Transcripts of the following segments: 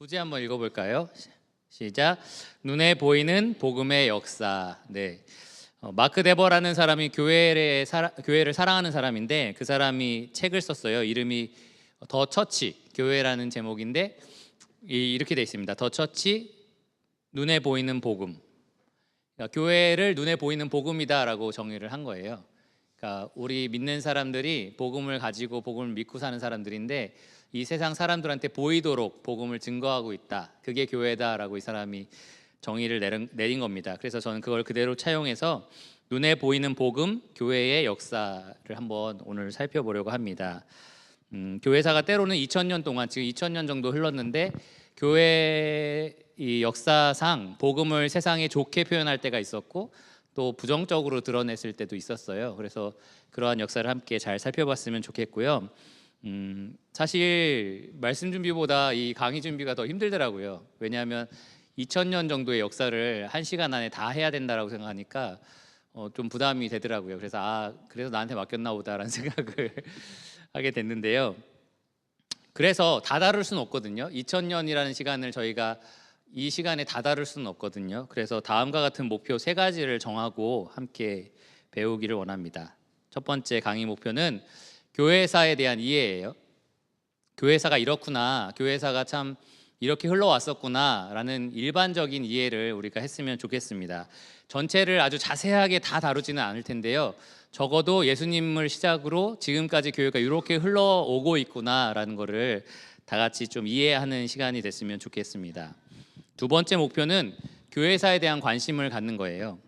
부제 한번 읽어볼까요? 시작. 눈에 보이는 복음의 역사. 네. 마크 데버라는 사람이 교회를 사랑하는 사람인데 그 사람이 책을 썼어요. 이름이 더 처치 교회라는 제목인데 이렇게 돼 있습니다. 더 처치 눈에 보이는 복음. 그러니까 교회를 눈에 보이는 복음이다라고 정의를 한 거예요. 그러니까 우리 믿는 사람들이 복음을 가지고 복음을 믿고 사는 사람들인데 이 세상 사람들한테 보이도록 복음을 증거하고 있다. 그게 교회다라고 이 사람이 정의를 내린 겁니다. 그래서 저는 그걸 그대로 차용해서 눈에 보이는 복음, 교회의 역사를 한번 오늘 살펴보려고 합니다. 교회사가 때로는 2000년 동안 지금 2000년 정도 흘렀는데 교회 이 역사상 복음을 세상에 좋게 표현할 때가 있었고 또 부정적으로 드러냈을 때도 있었어요. 그래서 그러한 역사를 함께 잘 살펴봤으면 좋겠고요. 사실 말씀 준비보다 이 강의 준비가 더 힘들더라고요. 왜냐하면 2000년 정도의 역사를 1시간 안에 다 해야 된다라고 생각하니까 좀 부담이 되더라고요. 그래서 그래서 나한테 맡겼나 보다라는 생각을 하게 됐는데요. 그래서 다 다룰 수는 없거든요. 2000년이라는 시간을 저희가 이 시간에 다 다룰 수는 없거든요. 그래서 다음과 같은 목표 3가지를 정하고 함께 배우기를 원합니다. 첫 번째 강의 목표는 교회사에 대한 이해예요. 교회사가 이렇구나, 교회사가 참 이렇게 흘러왔었구나 라는 일반적인 이해를 우리가 했으면 좋겠습니다. 전체를 아주 자세하게 다 다루지는 않을 텐데요. 적어도 예수님을 시작으로 지금까지 교회가 이렇게 흘러오고 있구나 라는 거를 다 같이 좀 이해하는 시간이 됐으면 좋겠습니다. 두 번째 목표는 교회사에 대한 관심을 갖는 거예요.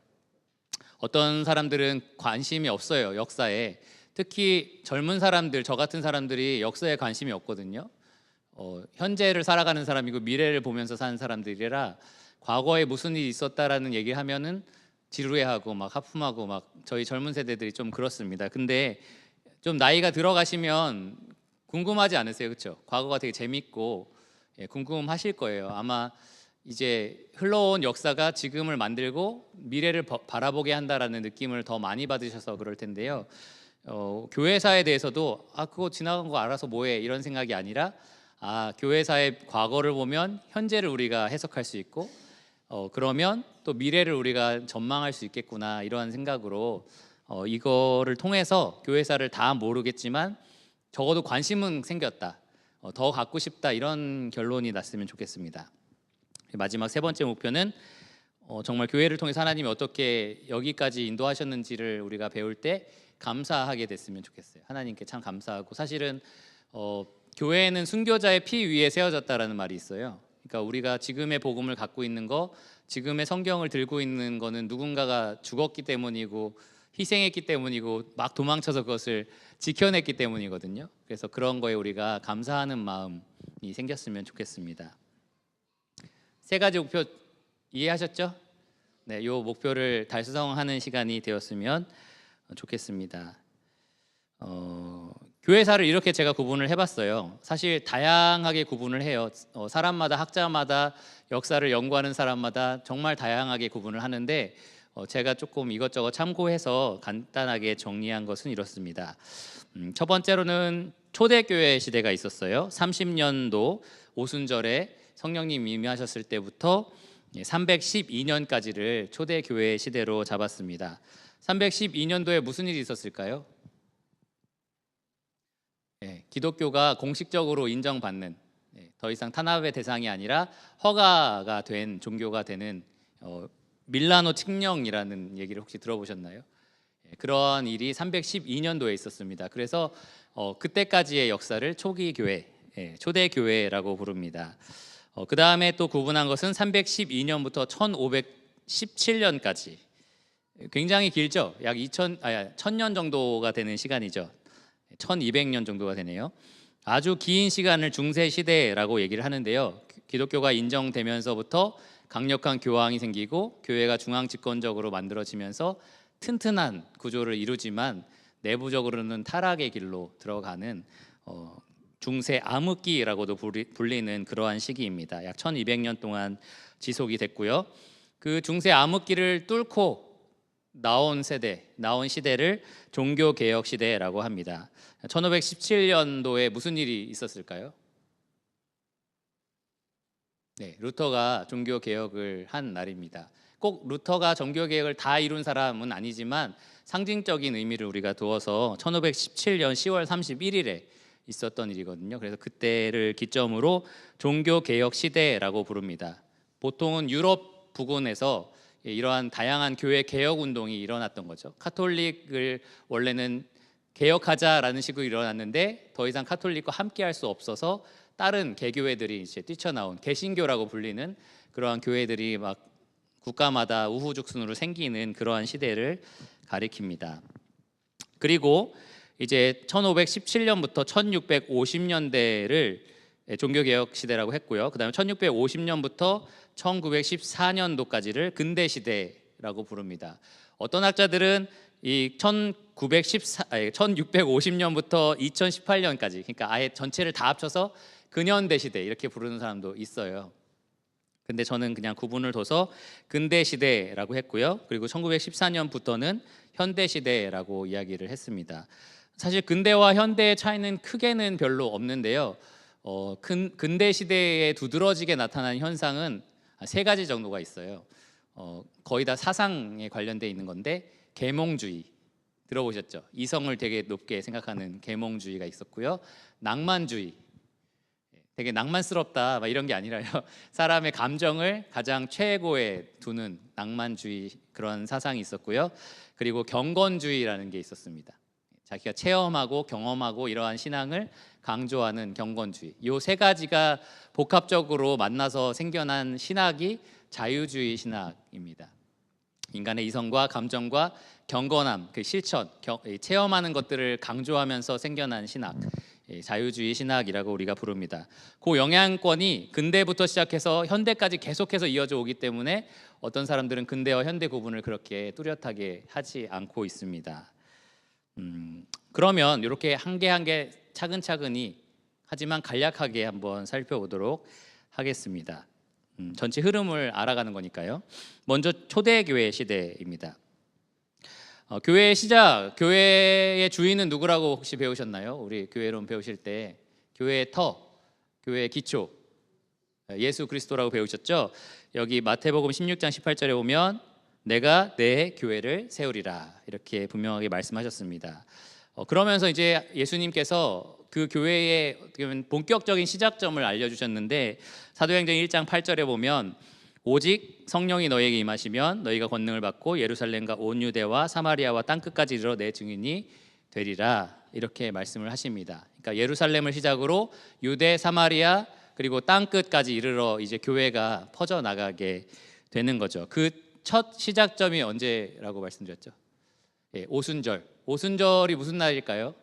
어떤 사람들은 관심이 없어요, 역사에. 특히 젊은 사람들, 저 같은 사람들이 역사에 관심이 없거든요. 현재를 살아가는 사람이고 미래를 보면서 사는 사람들이라 과거에 무슨 일이 있었다라는 얘기를 하면은 지루해하고 막 하품하고 막 저희 젊은 세대들이 좀 그렇습니다. 근데 좀 나이가 들어가시면 궁금하지 않으세요? 그렇죠? 과거가 되게 재밌고 궁금하실 거예요. 아마 이제 흘러온 역사가 지금을 만들고 미래를 바라보게 한다라는 느낌을 더 많이 받으셔서 그럴 텐데요. 교회사에 대해서도 그거 지나간 거 알아서 뭐해 이런 생각이 아니라 교회사의 과거를 보면 현재를 우리가 해석할 수 있고 그러면 또 미래를 우리가 전망할 수 있겠구나 이런 생각으로 이거를 통해서 교회사를 다 모르겠지만 적어도 관심은 생겼다, 더 갖고 싶다 이런 결론이 났으면 좋겠습니다. 마지막 3번째 목표는 정말 교회를 통해서 하나님이 어떻게 여기까지 인도하셨는지를 우리가 배울 때 감사하게 됐으면 좋겠어요. 하나님께 참 감사하고 사실은 교회는 순교자의 피 위에 세워졌다라는 말이 있어요. 그러니까 우리가 지금의 복음을 갖고 있는 거, 지금의 성경을 들고 있는 거는 누군가가 죽었기 때문이고 희생했기 때문이고 막 도망쳐서 그것을 지켜냈기 때문이거든요. 그래서 그런 거에 우리가 감사하는 마음이 생겼으면 좋겠습니다. 3가지 목표 이해하셨죠? 네, 이 목표를 달성하는 시간이 되었으면 좋겠습니다. 교회사를 이렇게 제가 구분을 해봤어요. 사실 다양하게 구분을 해요. 사람마다, 학자마다, 역사를 연구하는 사람마다 정말 다양하게 구분을 하는데 제가 조금 이것저것 참고해서 간단하게 정리한 것은 이렇습니다. 첫 번째로는 초대교회 시대가 있었어요. 30년도 오순절에 성령님 임하셨을 때부터 312년까지를 초대교회 시대로 잡았습니다. 312년도에 무슨 일이 있었을까요? 기독교가 공식적으로 인정받는, 더 이상 탄압의 대상이 아니라 허가가 된 종교가 되는 밀라노 칙령이라는 얘기를 혹시 들어보셨나요? 그런 일이 312년도에 있었습니다. 그래서 그때까지의 역사를 초기 교회, 초대교회라고 부릅니다. 그 다음에 또 구분한 것은 312년부터 1517년까지 굉장히 길죠. 약 1000년 정도가 되는 시간이죠. 1200년 정도가 되네요. 아주 긴 시간을 중세시대라고 얘기를 하는데요. 기독교가 인정되면서부터 강력한 교황이 생기고 교회가 중앙집권적으로 만들어지면서 튼튼한 구조를 이루지만 내부적으로는 타락의 길로 들어가는 중세 암흑기라고도 불리는 그러한 시기입니다. 약 1200년 동안 지속이 됐고요. 그 중세 암흑기를 뚫고 나온 시대를 종교개혁 시대라고 합니다. 1517년도에 무슨 일이 있었을까요? 네, 루터가 종교 개혁을 한 날입니다. 꼭 루터가 종교 개혁을 다 이룬 사람은 아니지만 상징적인 의미를 우리가 두어서 1517년 10월 31일에 있었던 일이거든요. 그래서 그때를 기점으로 종교 개혁 시대라고 부릅니다. 보통은 유럽 부근에서 이러한 다양한 교회 개혁 운동이 일어났던 거죠. 카톨릭을 원래는 개혁하자라는 식으로 일어났는데 더 이상 카톨릭과 함께할 수 없어서 다른 개교회들이 이제 뛰쳐나온 개신교라고 불리는 그러한 교회들이 막 국가마다 우후죽순으로 생기는 그러한 시대를 가리킵니다. 그리고 이제 1517년부터 1650년대를 종교개혁 시대라고 했고요. 그다음에 1650년부터 1914년도까지를 근대 시대라고 부릅니다. 어떤 학자들은 이 1650년부터 2018년까지, 그러니까 아예 전체를 다 합쳐서 근현대 시대 이렇게 부르는 사람도 있어요. 근데 저는 그냥 구분을 둬서 근대 시대라고 했고요. 그리고 1914년부터는 현대 시대라고 이야기를 했습니다. 사실 근대와 현대의 차이는 크게는 별로 없는데요. 근대 시대에 두드러지게 나타난 현상은 세 가지 정도가 있어요. 거의 다 사상에 관련돼 있는 건데, 계몽주의 들어보셨죠? 이성을 되게 높게 생각하는 계몽주의가 있었고요. 낭만주의, 되게 낭만스럽다 막 이런 게 아니라요. 사람의 감정을 가장 최고에 두는 낭만주의, 그런 사상이 있었고요. 그리고 경건주의라는 게 있었습니다. 자기가 체험하고 경험하고 이러한 신앙을 강조하는 경건주의. 이 세 가지가 복합적으로 만나서 생겨난 신학이 자유주의 신학입니다. 인간의 이성과 감정과 경건함, 그 실천, 체험하는 것들을 강조하면서 생겨난 신학, 자유주의 신학이라고 우리가 부릅니다. 그 영향권이 근대부터 시작해서 현대까지 계속해서 이어져 오기 때문에 어떤 사람들은 근대와 현대 구분을 그렇게 뚜렷하게 하지 않고 있습니다. 그러면 이렇게 한 개 한 개 차근차근히 하지만 간략하게 한번 살펴보도록 하겠습니다. 전체 흐름을 알아가는 거니까요. 먼저 초대교회 시대입니다. 교회의 시작, 교회의 주인은 누구라고 혹시 배우셨나요? 우리 교회론 배우실 때 교회의 터, 교회의 기초, 예수 그리스도라고 배우셨죠? 여기 마태복음 16장 18절에 보면 내가 내 교회를 세우리라 이렇게 분명하게 말씀하셨습니다. 그러면서 이제 예수님께서 그 교회의 본격적인 시작점을 알려주셨는데, 사도행전 1장 8절에 보면 오직 성령이 너희에게 임하시면 너희가 권능을 받고 예루살렘과 온 유대와 사마리아와 땅끝까지 이르러 내 증인이 되리라 이렇게 말씀을 하십니다. 그러니까 예루살렘을 시작으로 유대, 사마리아 그리고 땅끝까지 이르러 이제 교회가 퍼져나가게 되는 거죠. 그 첫 시작점이 언제라고 말씀드렸죠? 오순절. 오순절이 무슨 날일까요?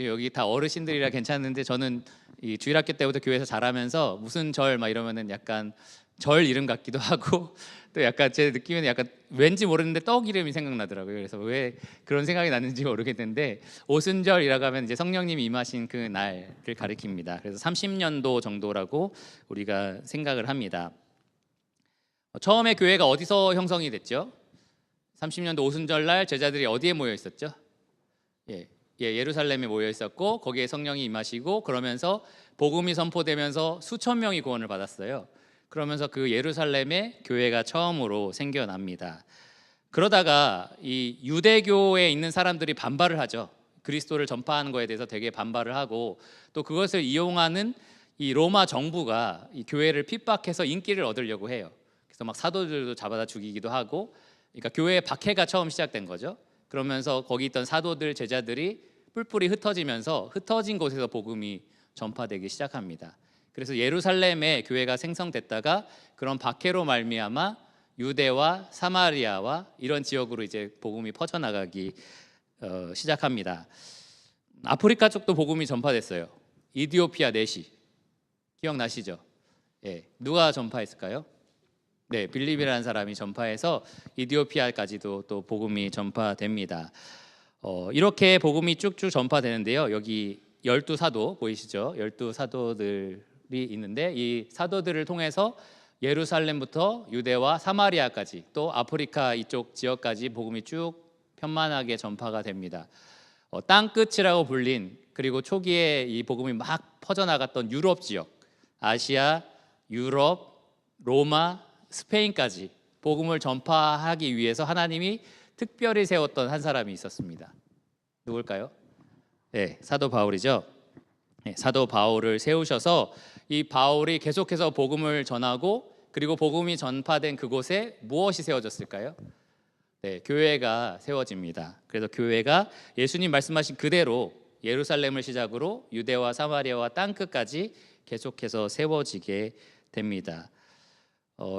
여기 다 어르신들이라 괜찮은데 저는 이 주일학교 때부터 교회에서 자라면서 무슨 절 막 이러면은 약간 절 이름 같기도 하고 또 약간 제 느낌에는 약간 왠지 모르는데 떡 이름이 생각나더라고요. 그래서 왜 그런 생각이 났는지 모르겠는데, 오순절이라고 하면 이제 성령님이 임하신 그 날을 가리킵니다. 그래서 30년도 정도라고 우리가 생각을 합니다. 처음에 교회가 어디서 형성이 됐죠? 30년도 오순절 날 제자들이 어디에 모여 있었죠? 예루살렘에 모여 있었고 거기에 성령이 임하시고 그러면서 복음이 선포되면서 수천 명이 구원을 받았어요. 그러면서 그 예루살렘에 교회가 처음으로 생겨납니다. 그러다가 이 유대교에 있는 사람들이 반발을 하죠. 그리스도를 전파하는 거에 대해서 되게 반발을 하고, 또 그것을 이용하는 이 로마 정부가 이 교회를 핍박해서 인기를 얻으려고 해요. 그래서 막 사도들도 잡아다 죽이기도 하고, 그러니까 교회의 박해가 처음 시작된 거죠. 그러면서 거기 있던 사도들, 제자들이 뿔뿔이 흩어지면서 흩어진 곳에서 복음이 전파되기 시작합니다. 그래서 예루살렘에 교회가 생성됐다가 그런 박해로 말미암아 유대와 사마리아와 이런 지역으로 이제 복음이 퍼져나가기 시작합니다. 아프리카 쪽도 복음이 전파됐어요. 이디오피아 내시 기억나시죠? 누가 전파했을까요? 빌립이라는 사람이 전파해서 이디오피아까지도 또 복음이 전파됩니다. 이렇게 복음이 쭉쭉 전파되는데요. 여기 12사도 보이시죠? 12사도들이 있는데 이 사도들을 통해서 예루살렘부터 유대와 사마리아까지 또 아프리카 이쪽 지역까지 복음이 쭉 편만하게 전파가 됩니다. 땅끝이라고 불린, 그리고 초기에 이 복음이 막 퍼져나갔던 유럽 지역, 아시아, 유럽, 로마, 스페인까지 복음을 전파하기 위해서 하나님이 특별히 세웠던 한 사람이 있었습니다. 누굴까요? 네, 사도 바울이죠. 네, 사도 바울을 세우셔서 이 바울이 계속해서 복음을 전하고, 그리고 복음이 전파된 그곳에 무엇이 세워졌을까요? 네, 교회가 세워집니다. 그래서 교회가 예수님 말씀하신 그대로 예루살렘을 시작으로 유대와 사마리아와 땅끝까지 계속해서 세워지게 됩니다.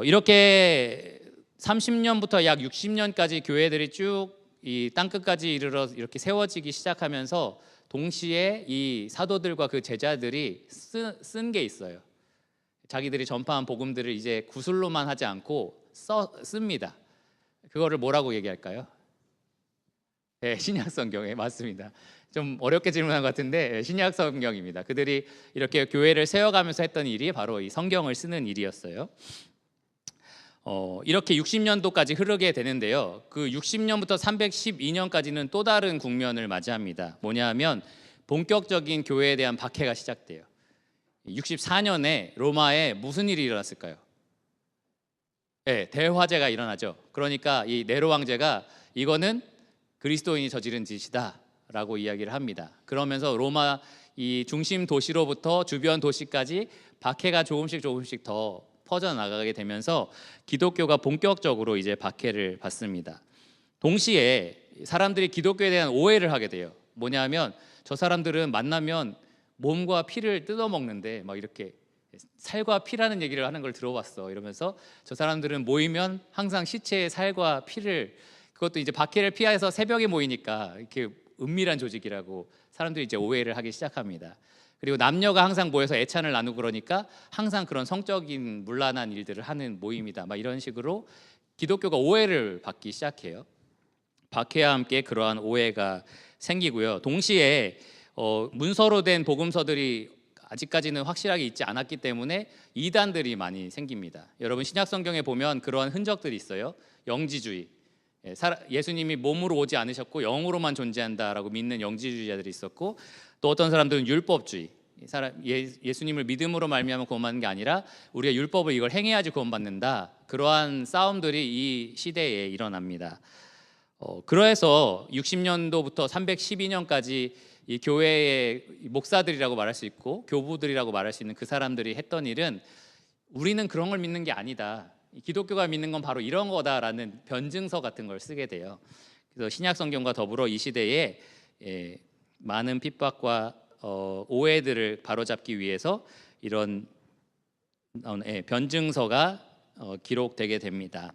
이렇게 30년부터 약 60년까지 교회들이 쭉 이 땅끝까지 이르러 이렇게 세워지기 시작하면서 동시에 이 사도들과 그 제자들이 쓴 게 있어요. 자기들이 전파한 복음들을 이제 구술로만 하지 않고 씁니다. 그거를 뭐라고 얘기할까요? 네, 신약 성경에 맞습니다. 좀 어렵게 질문한 것 같은데 신약 성경입니다. 그들이 이렇게 교회를 세워가면서 했던 일이 바로 이 성경을 쓰는 일이었어요. 이렇게 60년도까지 흐르게 되는데요. 그 60년부터 312년까지는 또 다른 국면을 맞이합니다. 뭐냐 하면 본격적인 교회에 대한 박해가 시작돼요. 64년에 로마에 무슨 일이 일어났을까요? 네, 대화재가 일어나죠. 그러니까 이 네로 왕제가 이거는 그리스도인이 저지른 짓이다 라고 이야기를 합니다. 그러면서 로마 이 중심 도시로부터 주변 도시까지 박해가 조금씩 더 퍼져나가게 되면서 기독교가 본격적으로 이제 박해를 받습니다. 동시에 사람들이 기독교에 대한 오해를 하게 돼요. 뭐냐면 저 사람들은 만나면 몸과 피를 뜯어먹는데 막 이렇게 살과 피라는 얘기를 하는 걸 들어봤어 이러면서 저 사람들은 모이면 항상 시체의 살과 피를, 그것도 이제 박해를 피해서 새벽에 모이니까 이렇게 은밀한 조직이라고 사람들이 이제 오해를 하기 시작합니다. 그리고 남녀가 항상 모여서 애찬을 나누고 그러니까 항상 그런 성적인 문란한 일들을 하는 모임이다 막 이런 식으로 기독교가 오해를 받기 시작해요. 박해와 함께 그러한 오해가 생기고요. 동시에 문서로 된 복음서들이 아직까지는 확실하게 있지 않았기 때문에 이단들이 많이 생깁니다. 여러분 신약 성경에 보면 그러한 흔적들이 있어요. 영지주의, 예수님이 몸으로 오지 않으셨고 영으로만 존재한다라고 믿는 영지주의자들이 있었고, 또 어떤 사람들은 율법주의, 예수님을 믿음으로 말미암아 구원받는 게 아니라 우리가 율법을 이걸 행해야지 구원받는다, 그러한 싸움들이 이 시대에 일어납니다. 그래서 60년도부터 312년까지 이 교회의 목사들이라고 말할 수 있고 교부들이라고 말할 수 있는 그 사람들이 했던 일은 우리는 그런 걸 믿는 게 아니다, 기독교가 믿는 건 바로 이런 거다라는 변증서 같은 걸 쓰게 돼요. 그래서 신약 성경과 더불어 이 시대에 많은 핍박과 오해들을 바로잡기 위해서 이런 변증서가 기록되게 됩니다.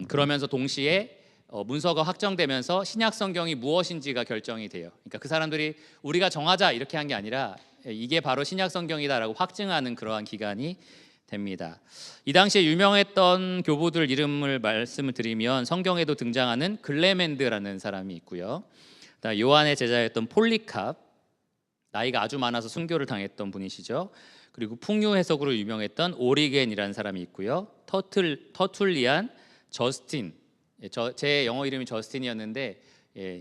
그러면서 동시에 문서가 확정되면서 신약 성경이 무엇인지가 결정이 돼요. 그러니까 그 사람들이 우리가 정하자 이렇게 한 게 아니라 이게 바로 신약 성경이다라고 확증하는 그러한 기간이 됩니다. 이 당시에 유명했던 교부들 이름을 말씀을 드리면 성경에도 등장하는 글레멘드라는 사람이 있고요. 요한의 제자였던 폴리캅, 나이가 아주 많아서 순교를 당했던 분이시죠. 그리고 풍요 해석으로 유명했던 오리겐이라는 사람이 있고요. 터툴리안, 저스틴, 제 영어 이름이 저스틴이었는데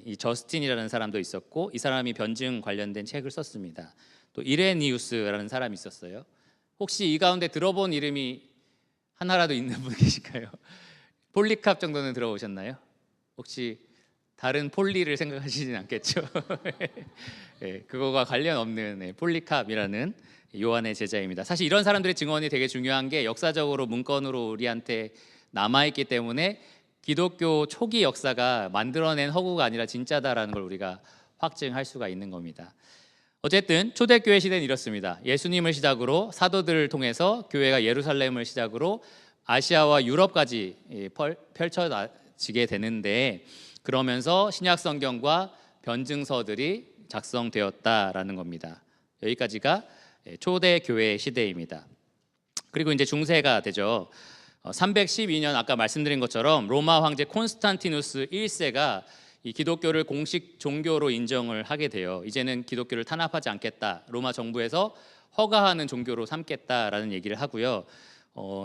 이 저스틴이라는 사람도 있었고, 이 사람이 변증 관련된 책을 썼습니다. 또 이레니우스라는 사람이 있었어요. 혹시 이 가운데 들어본 이름이 하나라도 있는 분 계실까요? 폴리캅 정도는 들어보셨나요? 혹시 다른 폴리를 생각하시진 않겠죠? 네, 그거가 관련 없는 폴리캅이라는 요한의 제자입니다. 사실 이런 사람들의 증언이 되게 중요한 게 역사적으로 문건으로 우리한테 남아있기 때문에 기독교 초기 역사가 만들어낸 허구가 아니라 진짜다라는 걸 우리가 확증할 수가 있는 겁니다. 어쨌든 초대교회 시대는 이렇습니다. 예수님을 시작으로 사도들을 통해서 교회가 예루살렘을 시작으로 아시아와 유럽까지 펼쳐지게 되는데, 그러면서 신약 성경과 변증서들이 작성되었다라는 겁니다. 여기까지가 초대교회 시대입니다. 그리고 이제 중세가 되죠. 312년 아까 말씀드린 것처럼 로마 황제 콘스탄티누스 1세가 이 기독교를 공식 종교로 인정을 하게 돼요. 이제는 기독교를 탄압하지 않겠다, 로마 정부에서 허가하는 종교로 삼겠다라는 얘기를 하고요.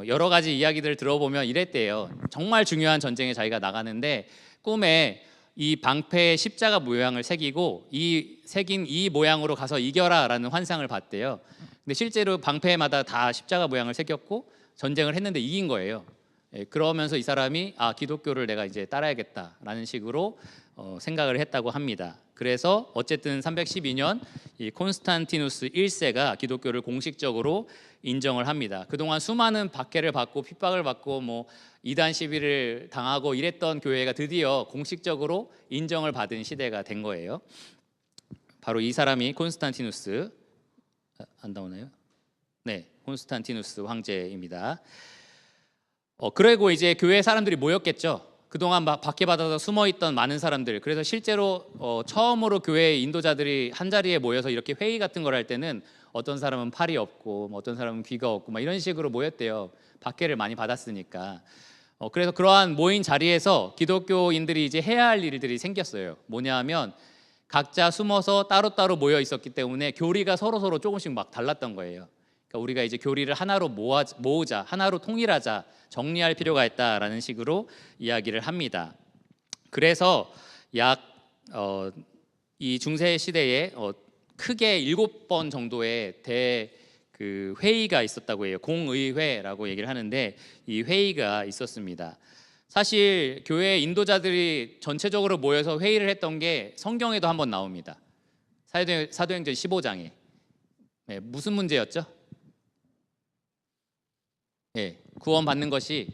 여러 가지 이야기들을 들어보면 이랬대요. 정말 중요한 전쟁에 자기가 나가는데 꿈에 이 방패에 십자가 모양을 새기고 이 새긴 이 모양으로 가서 이겨라라는 환상을 봤대요. 근데 실제로 방패마다 다 십자가 모양을 새겼고 전쟁을 했는데 이긴 거예요. 그러면서 이 사람이 기독교를 내가 이제 따라야겠다라는 식으로 생각을 했다고 합니다. 그래서 어쨌든 312년 이 콘스탄티누스 1세가 기독교를 공식적으로 인정을 합니다. 그동안 수많은 박해를 받고 핍박을 받고 뭐 이단 시비를 당하고 이랬던 교회가 드디어 공식적으로 인정을 받은 시대가 된 거예요. 바로 이 사람이 콘스탄티누스, 안 나오나요? 네, 콘스탄티누스 황제입니다. 그리고 이제 교회 사람들이 모였겠죠. 그동안 막 박해받아서 숨어있던 많은 사람들. 그래서 실제로 처음으로 교회 인도자들이 한 자리에 모여서 이렇게 회의 같은 걸 할 때는 어떤 사람은 팔이 없고 뭐 어떤 사람은 귀가 없고 막 이런 식으로 모였대요. 박해를 많이 받았으니까. 그래서 그러한 모인 자리에서 기독교인들이 이제 해야 할 일들이 생겼어요. 뭐냐 하면 각자 숨어서 따로따로 모여 있었기 때문에 교리가 서로서로 조금씩 막 달랐던 거예요. 그러니까 우리가 이제 교리를 하나로 모으자, 하나로 통일하자, 정리할 필요가 있다라는 식으로 이야기를 합니다. 그래서 이 중세 시대에 크게 7번 정도의 그 회의가 있었다고 해요. 공의회라고 얘기를 하는데 이 회의가 있었습니다. 사실 교회 인도자들이 전체적으로 모여서 회의를 했던 게 성경에도 한번 나옵니다. 사도행전 15장에. 네, 무슨 문제였죠? 네, 구원받는 것이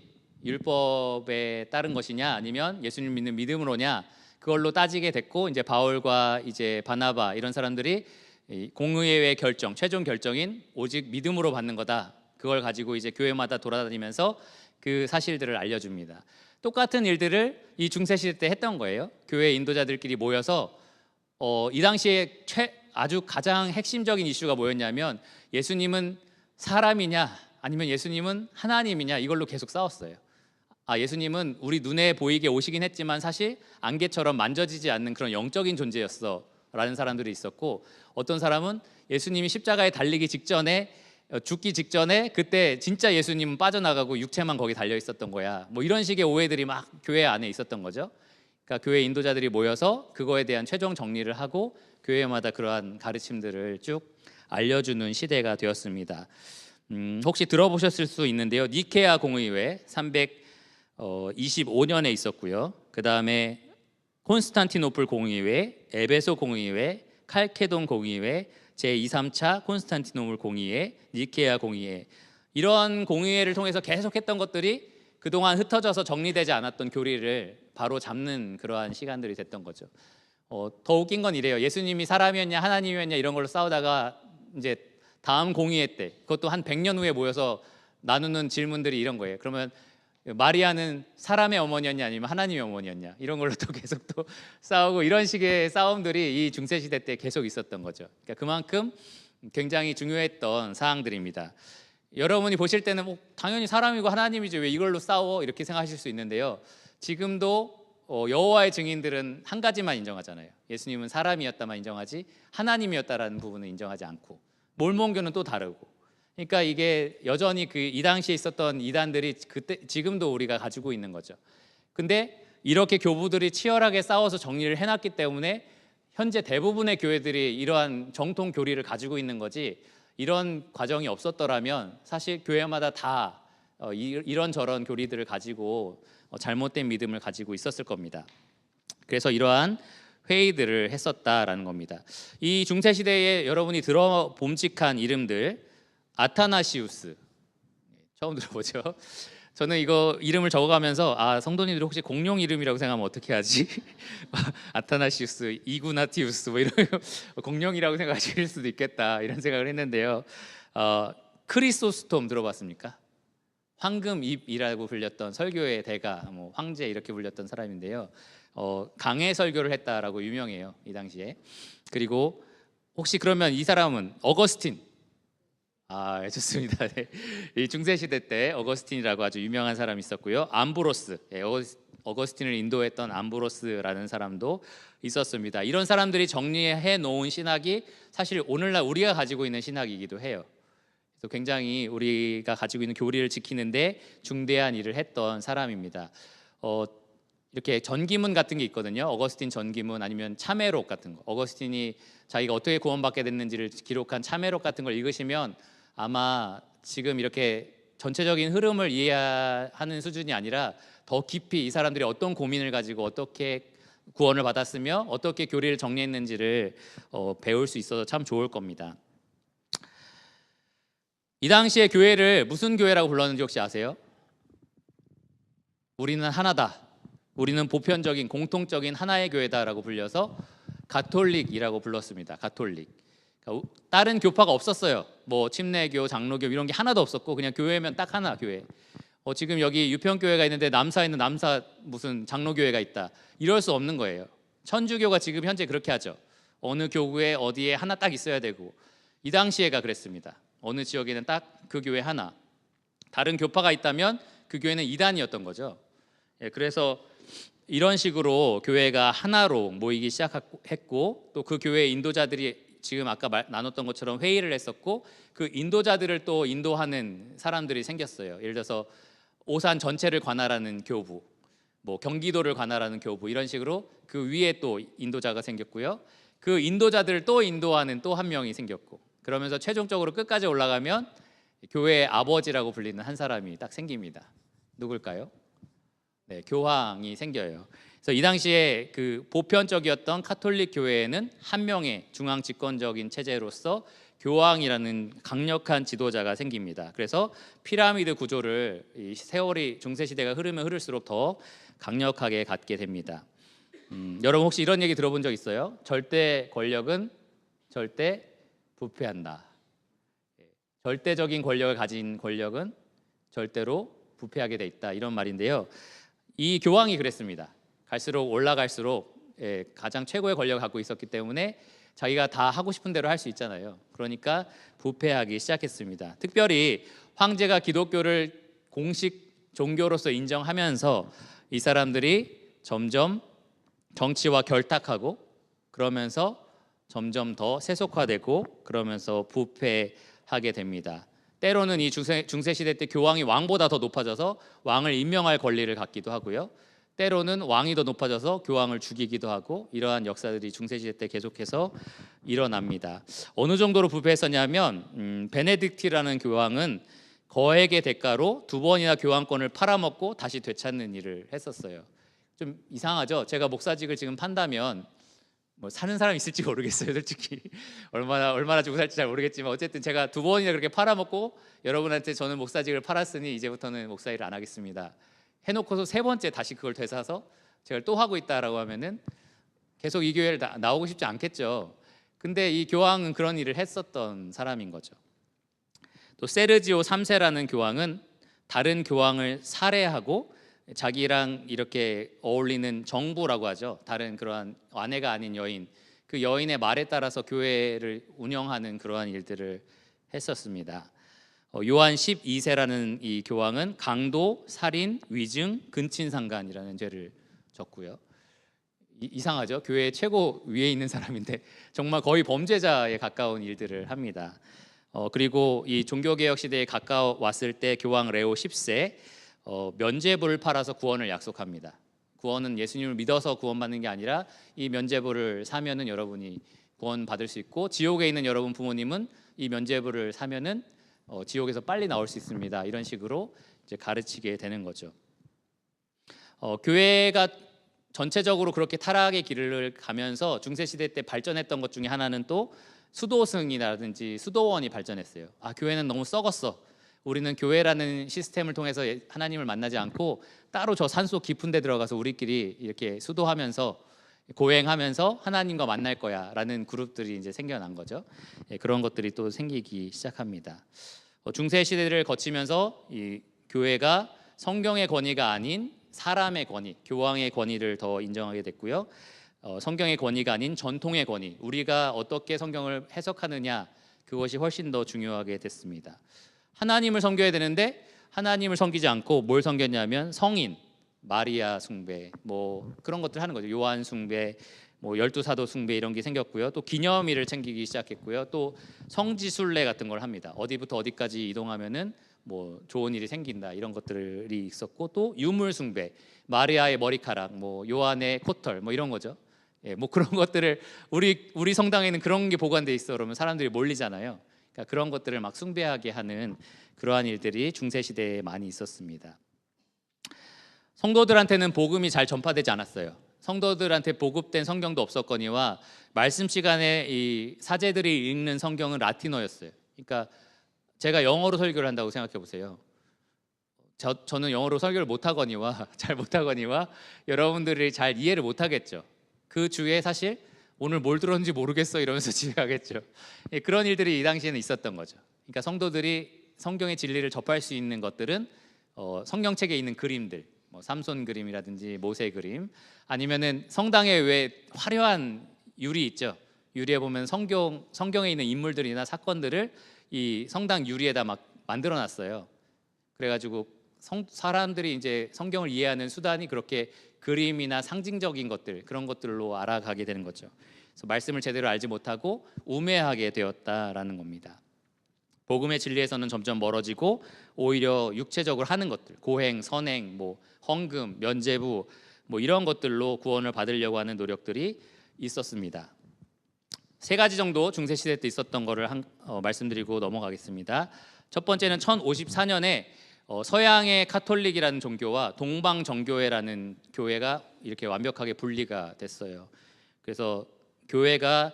율법에 따른 것이냐 아니면 예수님 믿는 믿음으로냐, 그걸로 따지게 됐고, 이제 바울과 이제 바나바 이런 사람들이 공의회의 결정, 최종 결정인 오직 믿음으로 받는 거다, 그걸 가지고 이제 교회마다 돌아다니면서 그 사실들을 알려줍니다. 똑같은 일들을 이 중세시대 때 했던 거예요. 교회 인도자들끼리 모여서 이 당시에 아주 가장 핵심적인 이슈가 뭐였냐면 예수님은 사람이냐 아니면 예수님은 하나님이냐, 이걸로 계속 싸웠어요. 예수님은 우리 눈에 보이게 오시긴 했지만 사실 안개처럼 만져지지 않는 그런 영적인 존재였어 라는 사람들이 있었고, 어떤 사람은 예수님이 십자가에 달리기 직전에, 죽기 직전에 그때 진짜 예수님은 빠져나가고 육체만 거기 달려 있었던 거야, 뭐 이런 식의 오해들이 막 교회 안에 있었던 거죠. 그러니까 교회 인도자들이 모여서 그거에 대한 최종 정리를 하고 교회마다 그러한 가르침들을 쭉 알려주는 시대가 되었습니다. 혹시 들어보셨을 수 있는데요, 니케아 공의회 325년에 있었고요. 그 다음에 콘스탄티노플 공의회, 에베소 공의회, 칼케돈 공의회, 제2, 3차 콘스탄티노플 공의회, 니케아 공의회, 이런 공의회를 통해서 계속했던 것들이 그동안 흩어져서 정리되지 않았던 교리를 바로 잡는 그러한 시간들이 됐던 거죠. 더 웃긴 건 이래요. 예수님이 사람이었냐 하나님이었냐 이런 걸로 싸우다가 이제 다음 공의회 때, 그것도 한 100년 후에 모여서 나누는 질문들이 이런 거예요. 그러면 마리아는 사람의 어머니였냐 아니면 하나님의 어머니였냐, 이런 걸로 또 계속 또 싸우고, 이런 식의 싸움들이 이 중세시대 때 계속 있었던 거죠. 그러니까 그만큼 굉장히 중요했던 사항들입니다. 여러분이 보실 때는 당연히 사람이고 하나님이지 왜 이걸로 싸워, 이렇게 생각하실 수 있는데요, 지금도 여호와의 증인들은 한 가지만 인정하잖아요. 예수님은 사람이었다만 인정하지 하나님이었다라는 부분은 인정하지 않고, 몰몬교는 또 다르고. 그러니까 이게 여전히 이 당시에 있었던 이단들이 지금도 우리가 가지고 있는 거죠. 근데 이렇게 교부들이 치열하게 싸워서 정리를 해놨기 때문에 현재 대부분의 교회들이 이러한 정통 교리를 가지고 있는 거지, 이런 과정이 없었더라면 사실 교회마다 다 이런저런 교리들을 가지고 잘못된 믿음을 가지고 있었을 겁니다. 그래서 이러한 회의들을 했었다라는 겁니다. 이 중세시대에 여러분이 들어봄직한 이름들, 아타나시우스 처음 들어보죠? 저는 이거 이름을 적어가면서 성도님들 혹시 공룡 이름이라고 생각하면 어떻게 하지? 아타나시우스, 이구나티우스 뭐 이런 공룡이라고 생각하실 수도 있겠다, 이런 생각을 했는데요. 크리소스톰 들어봤습니까? 황금입이라고 불렸던 설교의 대가, 뭐 황제 이렇게 불렸던 사람인데요. 강해 설교를 했다라고 유명해요, 이 당시에. 그리고 혹시 그러면 이 사람은 어거스틴, 좋습니다. 네. 이 중세 시대 때 어거스틴이라고 아주 유명한 사람이 있었고요. 암브로스, 어거스틴을 인도했던 암브로스라는 사람도 있었습니다. 이런 사람들이 정리해 놓은 신학이 사실 오늘날 우리가 가지고 있는 신학이기도 해요. 그래서 굉장히 우리가 가지고 있는 교리를 지키는데 중대한 일을 했던 사람입니다. 이렇게 전기문 같은 게 있거든요. 어거스틴 전기문 아니면 참회록 같은 거. 어거스틴이 자기가 어떻게 구원받게 됐는지를 기록한 참회록 같은 걸 읽으시면 아마 지금 이렇게 전체적인 흐름을 이해하는 수준이 아니라 더 깊이 이 사람들이 어떤 고민을 가지고 어떻게 구원을 받았으며 어떻게 교리를 정리했는지를 배울 수 있어서 참 좋을 겁니다. 이 당시에 교회를 무슨 교회라고 불렀는지 혹시 아세요? 우리는 하나다. 우리는 보편적인 공통적인 하나의 교회다라고 불려서 가톨릭이라고 불렀습니다. 가톨릭. 그러니까 다른 교파가 없었어요. 뭐 침례교, 장로교 이런 게 하나도 없었고 그냥 교회면 딱 하나 교회. 지금 여기 유평교회가 있는데 남사에는 남사 무슨 장로교회가 있다. 이럴 수 없는 거예요. 천주교가 지금 현재 그렇게 하죠. 어느 교구에 어디에 하나 딱 있어야 되고 이 당시에가 그랬습니다. 어느 지역에는 딱 그 교회 하나. 다른 교파가 있다면 그 교회는 이단이었던 거죠. 그래서 이런 식으로 교회가 하나로 모이기 시작했고 또 그 교회 인도자들이 지금 아까 나눴던 것처럼 회의를 했었고 그 인도자들을 또 인도하는 사람들이 생겼어요. 예를 들어서 오산 전체를 관할하는 교부, 뭐 경기도를 관할하는 교부 이런 식으로 그 위에 또 인도자가 생겼고요. 그 인도자들을 또 인도하는 또 한 명이 생겼고 그러면서 최종적으로 끝까지 올라가면 교회의 아버지라고 불리는 한 사람이 딱 생깁니다. 누굴까요? 네, 교황이 생겨요. 그래서 이 당시에 그 보편적이었던 카톨릭 교회에는 한 명의 중앙 집권적인 체제로서 교황이라는 강력한 지도자가 생깁니다. 그래서 피라미드 구조를 이 세월이 중세 시대가 흐르면 흐를수록 더 강력하게 갖게 됩니다. 여러분 혹시 이런 얘기 들어본 적 있어요? 절대 권력은 절대 부패한다. 절대적인 권력을 가진 권력은 절대로 부패하게 돼 있다. 이런 말인데요. 이 교황이 그랬습니다. 갈수록 올라갈수록 가장 최고의 권력을 갖고 있었기 때문에 자기가 다 하고 싶은 대로 할 수 있잖아요. 그러니까 부패하기 시작했습니다. 특별히 황제가 기독교를 공식 종교로서 인정하면서 이 사람들이 점점 정치와 결탁하고 그러면서 점점 더 세속화되고 그러면서 부패하게 됩니다. 때로는 이 중세 시대 때 교황이 왕보다 더 높아져서 왕을 임명할 권리를 갖기도 하고요. 때로는 왕이 더 높아져서 교황을 죽이기도 하고 이러한 역사들이 중세 시대 때 계속해서 일어납니다. 어느 정도로 부패했었냐면 베네딕트라는 교황은 거액의 대가로 2번이나 교황권을 팔아먹고 다시 되찾는 일을 했었어요. 좀 이상하죠? 제가 목사직을 지금 판다면 뭐 사는 사람 있을지 모르겠어요. 솔직히 얼마나 주고 살지 잘 모르겠지만 어쨌든 제가 2번이나 그렇게 팔아먹고 여러분한테 저는 목사직을 팔았으니 이제부터는 목사 일을 안 하겠습니다 해놓고서 3번째 다시 그걸 되사서 제가 또 하고 있다라고 하면은 계속 이 교회를 나오고 싶지 않겠죠. 근데 이 교황은 그런 일을 했었던 사람인 거죠. 또 세르지오 3세라는 교황은 다른 교황을 살해하고 자기랑 이렇게 어울리는 정부라고 하죠. 다른 그러한 아내가 아닌 여인, 그 여인의 말에 따라서 교회를 운영하는 그러한 일들을 했었습니다. 요한 12세라는 이 교황은 강도, 살인, 위증, 근친상간이라는 죄를 졌고요. 이상하죠? 교회 최고 위에 있는 사람인데 정말 거의 범죄자에 가까운 일들을 합니다. 그리고 이 종교개혁 시대에 가까웠을 때 교황 레오 10세 면죄부를 팔아서 구원을 약속합니다. 구원은 예수님을 믿어서 구원받는 게 아니라 이 면죄부를 사면은 여러분이 구원받을 수 있고 지옥에 있는 여러분 부모님은 이 면죄부를 사면은 지옥에서 빨리 나올 수 있습니다. 이런 식으로 이제 가르치게 되는 거죠. 교회가 전체적으로 그렇게 타락의 길을 가면서 중세 시대 때 발전했던 것 중에 하나는 또 수도승이라든지 수도원이 발전했어요. 교회는 너무 썩었어. 우리는 교회라는 시스템을 통해서 하나님을 만나지 않고 따로 저 산속 깊은 데 들어가서 우리끼리 이렇게 수도하면서 고행하면서 하나님과 만날 거야 라는 그룹들이 이제 생겨난 거죠. 그런 것들이 또 생기기 시작합니다. 중세 시대를 거치면서 이 교회가 성경의 권위가 아닌 사람의 권위, 교황의 권위를 더 인정하게 됐고요. 성경의 권위가 아닌 전통의 권위, 우리가 어떻게 성경을 해석하느냐, 그것이 훨씬 더 중요하게 됐습니다. 하나님을 섬겨야 되는데 하나님을 섬기지 않고 뭘 섬겼냐면 성인, 마리아 숭배, 뭐 그런 것들 하는 거죠. 요한 숭배, 뭐 12사도 숭배 이런 게 생겼고요. 또 기념일을 챙기기 시작했고요. 또 성지순례 같은 걸 합니다. 어디부터 어디까지 이동하면은 뭐 좋은 일이 생긴다 이런 것들이 있었고, 또 유물 숭배, 마리아의 머리카락, 뭐 요한의 코털, 뭐 이런 거죠. 예, 뭐 그런 것들을 우리 성당에는 그런 게 보관돼 있어 그러면 사람들이 몰리잖아요. 그러니까 그런 것들을 막 숭배하게 하는 그러한 일들이 중세 시대에 많이 있었습니다. 성도들한테는 복음이 잘 전파되지 않았어요. 성도들한테 보급된 성경도 없었거니와 말씀 시간에 이 사제들이 읽는 성경은 라틴어였어요. 그러니까 제가 영어로 설교를 한다고 생각해 보세요. 저는 영어로 설교를 못하거니와 잘 못하거니와 여러분들이 잘 이해를 못하겠죠. 그 주에 사실 오늘 뭘 들었는지 모르겠어 이러면서 집에 가겠죠. 예, 그런 일들이 이 당시에는 있었던 거죠. 그러니까 성도들이 성경의 진리를 접할 수 있는 것들은 성경책에 있는 그림들, 뭐 삼손 그림이라든지 모세 그림, 아니면은 성당에 왜 화려한 유리 있죠. 유리에 보면 성경에 있는 인물들이나 사건들을 이 성당 유리에다 막 만들어 놨어요. 그래가지고 사람들이 이제 성경을 이해하는 수단이 그렇게 그림이나 상징적인 것들, 그런 것들로 알아가게 되는 거죠. 그래서 말씀을 제대로 알지 못하고 우매하게 되었다라는 겁니다. 복음의 진리에서는 점점 멀어지고 오히려 육체적으로 하는 것들, 고행, 선행, 뭐 헌금, 면죄부, 뭐 이런 것들로 구원을 받으려고 하는 노력들이 있었습니다. 세 가지 정도 중세 시대 때 있었던 거를 말씀드리고 넘어가겠습니다. 첫 번째는 1054년에 서양의 카톨릭이라는 종교와 동방 정교회라는 교회가 이렇게 완벽하게 분리가 됐어요. 그래서 교회가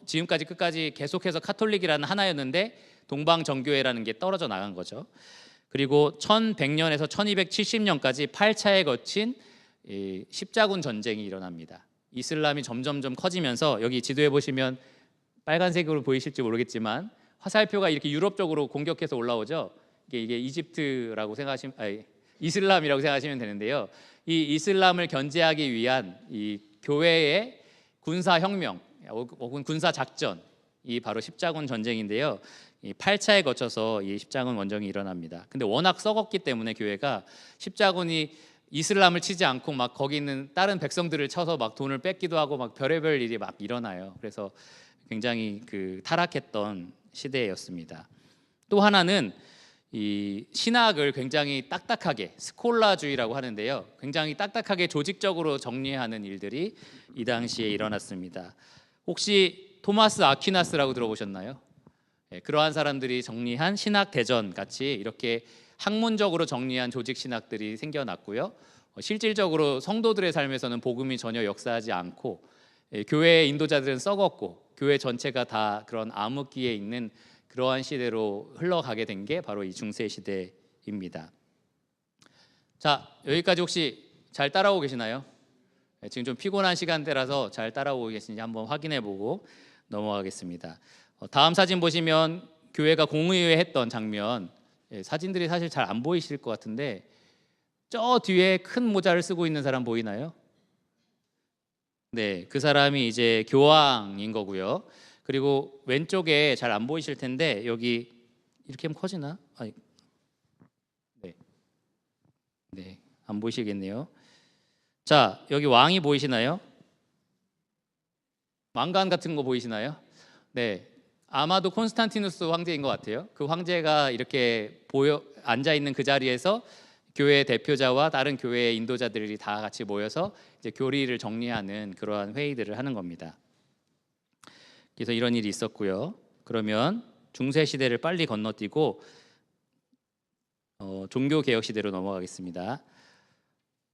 지금까지 끝까지 계속해서 카톨릭이라는 하나였는데 동방 정교회라는 게 떨어져 나간 거죠. 그리고 1100년에서 1270년까지 8차에 거친 십자군 전쟁이 일어납니다. 이슬람이 점점점 커지면서 여기 지도에 보시면 빨간색으로 보이실지 모르겠지만 화살표가 이렇게 유럽 쪽으로 공격해서 올라오죠. 이게 이집트라고 이슬람이라고 생각하시면 되는데요. 이 이슬람을 견제하기 위한 이 교회의 군사 혁명 혹은 군사 작전이 바로 십자군 전쟁인데요. 이 8차에 거쳐서 이 십자군 원정이 일어납니다. 근데 워낙 썩었기 때문에 교회가 십자군이 이슬람을 치지 않고 막 거기 있는 다른 백성들을 쳐서 막 돈을 뺏기도 하고 막 별의별 일이 막 일어나요. 그래서 굉장히 타락했던 시대였습니다. 또 하나는 이 신학을 굉장히 딱딱하게 스콜라주의라고 하는데요. 굉장히 딱딱하게 조직적으로 정리하는 일들이 이 당시에 일어났습니다. 혹시 토마스 아퀴나스라고 들어보셨나요? 네, 그러한 사람들이 정리한 신학 대전 같이 이렇게 학문적으로 정리한 조직 신학들이 생겨났고요. 실질적으로 성도들의 삶에서는 복음이 전혀 역사하지 않고 교회의 인도자들은 썩었고 교회 전체가 다 그런 암흑기에 있는 그러한 시대로 흘러가게 된 게 바로 이 중세 시대입니다. 자, 여기까지 혹시 잘 따라오고 계시나요? 지금 좀 피곤한 시간대라서 잘 따라오고 계신지 한번 확인해보고 넘어가겠습니다. 다음 사진 보시면 교회가 공의회 했던 장면, 사진들이 사실 잘 안 보이실 것 같은데 저 뒤에 큰 모자를 쓰고 있는 사람 보이나요? 네, 그 사람이 이제 교황인 거고요. 그리고 왼쪽에 잘 안 보이실 텐데 여기 이렇게 하면 커지나? 네, 안 보이시겠네요. 자, 여기 왕이 보이시나요? 왕관 같은 거 보이시나요? 네, 아마도 콘스탄티누스 황제인 것 같아요. 그 황제가 이렇게 앉아 있는 그 자리에서 교회 대표자와 다른 교회의 인도자들이 다 같이 모여서 이제 교리를 정리하는 그러한 회의들을 하는 겁니다. 그래서 이런 일이 있었고요. 그러면 중세 시대를 빨리 건너뛰고 종교 개혁 시대로 넘어가겠습니다.